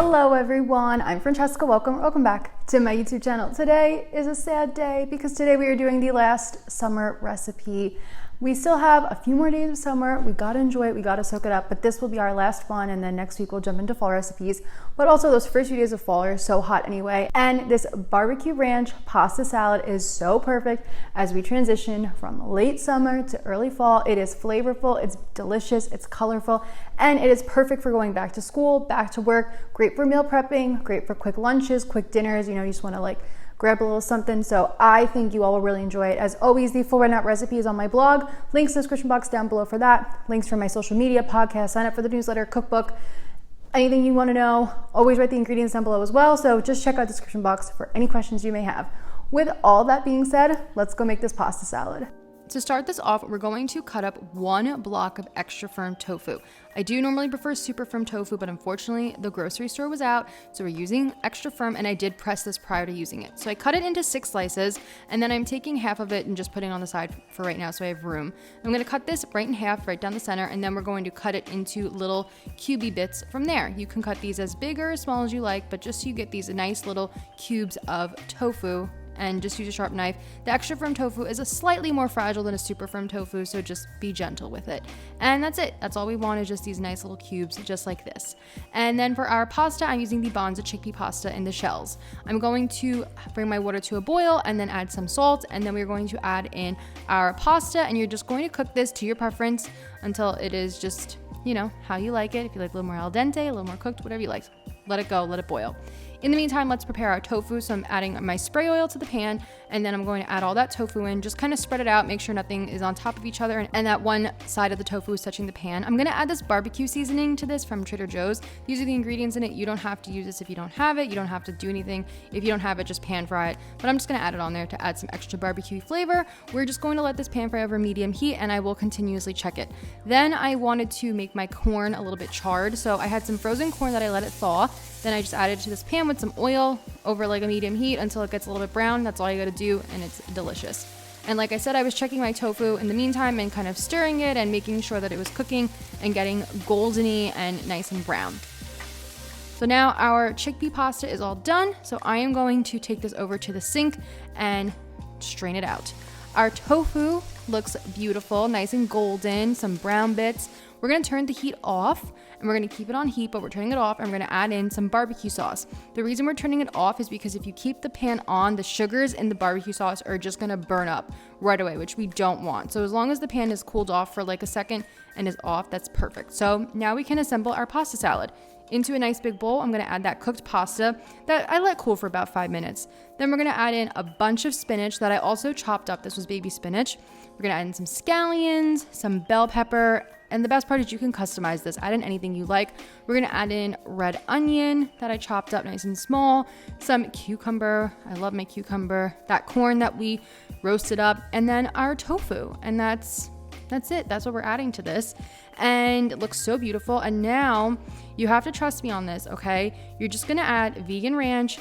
Hello everyone, I'm Francesca. Welcome back to my YouTube channel. Today is a sad day because today we are doing the last summer recipe. We still have a few more days of summer. We gotta enjoy it, we gotta soak it up, but this will be our last one, and then next week we'll jump into fall recipes. But also those first few days of fall are so hot anyway. And this barbecue ranch pasta salad is so perfect as we transition from late summer to early fall. It is flavorful, it's delicious, it's colorful, and it is perfect for going back to school, back to work, great for meal prepping, great for quick lunches, quick dinners, you just wanna grab a little something. So I think you all will really enjoy it. As always, the full rundown recipe is on my blog. Links in the description box down below for that. Links for my social media, podcast, sign up for the newsletter, cookbook, anything you want to know. Always write the ingredients down below as well. So just check out the description box for any questions you may have. With all that being said, let's go make this pasta salad. To start this off, we're going to cut up 1 block of extra firm tofu. I do normally prefer super firm tofu, but unfortunately the grocery store was out, so we're using extra firm, and I did press this prior to using it. So I cut it into 6 slices, and then I'm taking half of it and just putting it on the side for right now so I have room. I'm going to cut this right in half, right down the center, and then we're going to cut it into little cubey bits from there. You can cut these as big or as small as you like, but just so you get these nice little cubes of tofu, and just use a sharp knife. The extra firm tofu is a slightly more fragile than a super firm tofu, so just be gentle with it. And that's it. That's all we want, is just these nice little cubes, just like this. And then for our pasta, I'm using the Bonza chickpea pasta in the shells. I'm going to bring my water to a boil and then add some salt, and then we're going to add in our pasta, and you're just going to cook this to your preference until it is just, how you like it. If you like a little more al dente, a little more cooked, whatever you like. Let it go, let it boil. In the meantime, let's prepare our tofu. So I'm adding my spray oil to the pan, and then I'm going to add all that tofu in. Just kind of spread it out, make sure nothing is on top of each other and that one side of the tofu is touching the pan. I'm going to add this barbecue seasoning to this from Trader Joe's. These are the ingredients in it. You don't have to use this if you don't have it. You don't have to do anything. If you don't have it, just pan fry it. But I'm just going to add it on there to add some extra barbecue flavor. We're just going to let this pan fry over medium heat, and I will continuously check it. Then I wanted to make my corn a little bit charred. So I had some frozen corn that I let it thaw. Then I just added it to this pan with some oil over a medium heat until it gets a little bit brown. That's all you got to do, and it's delicious. And like I said, I was checking my tofu in the meantime and kind of stirring it and making sure that it was cooking and getting goldeny and nice and brown. So now our chickpea pasta is all done. So I am going to take this over to the sink and strain it out. Our tofu looks beautiful, nice and golden, some brown bits. We're going to turn the heat off, and we're going to keep it on heat, but we're turning it off, and we're going to add in some barbecue sauce. The reason we're turning it off is because if you keep the pan on, the sugars in the barbecue sauce are just going to burn up right away, which we don't want. So as long as the pan is cooled off for a second and is off, that's perfect. So now we can assemble our pasta salad. Into a nice big bowl, I'm going to add that cooked pasta that I let cool for about 5 minutes. Then we're going to add in a bunch of spinach that I also chopped up. This was baby spinach. We're going to add in some scallions, some bell pepper, and the best part is you can customize this. Add in anything you like. We're going to add in red onion that I chopped up nice and small, some cucumber. I love my cucumber. That corn that we roasted up, and then our tofu. And that's it. That's what we're adding to this. And it looks so beautiful. And now you have to trust me on this, okay? You're just going to add vegan ranch,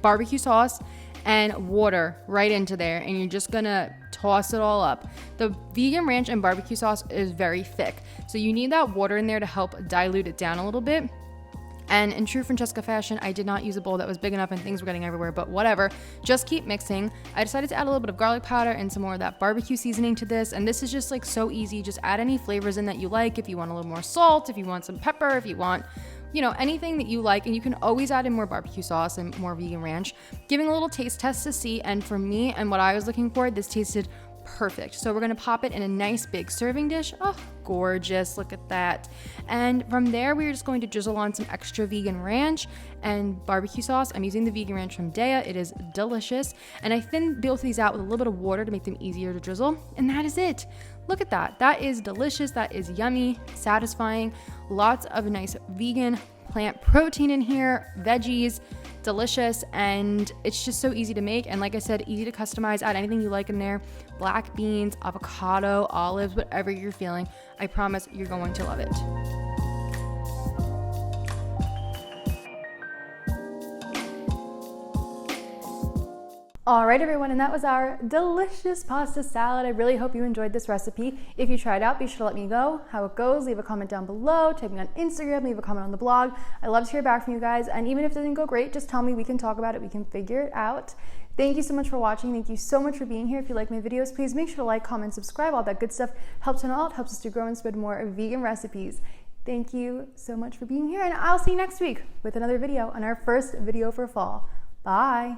barbecue sauce, and water right into there, and you're just gonna toss it all up. The vegan ranch and barbecue sauce is very thick, so you need that water in there to help dilute it down a little bit. And in true Francesca fashion, I did not use a bowl that was big enough and things were getting everywhere, but whatever. Just keep mixing. I decided to add a little bit of garlic powder and some more of that barbecue seasoning to this, and this is just so easy. Just add any flavors in that you like. If you want a little more salt, if you want some pepper, if you want anything that you like, and you can always add in more barbecue sauce and more vegan ranch. Giving a little taste test to see, and for me and what I was looking for, this tasted perfect. So we're gonna pop it in a nice big serving dish. Oh, gorgeous, look at that. And from there, we're just going to drizzle on some extra vegan ranch and barbecue sauce. I'm using the vegan ranch from Daya. It is delicious. And I thinned both of these out with a little bit of water to make them easier to drizzle. And that is it. Look at that. That is delicious. That is yummy, satisfying. Lots of nice vegan plant protein in here, veggies, delicious, and it's just so easy to make. And like I said, easy to customize. Add anything you like in there. Black beans, avocado, olives, whatever you're feeling. I promise you're going to love it. All right, everyone, and that was our delicious pasta salad. I really hope you enjoyed this recipe. If you try it out, be sure to let me know how it goes. Leave a comment down below, tag me on Instagram, leave a comment on the blog. I love to hear back from you guys, and even if it didn't go great, just tell me. We can talk about it. We can figure it out. Thank you so much for watching. Thank you so much for being here. If you like my videos, please make sure to like, comment, subscribe. All that good stuff helps channel out, helps us to grow and spread more vegan recipes. Thank you so much for being here, and I'll see you next week with another video on our first video for fall. Bye.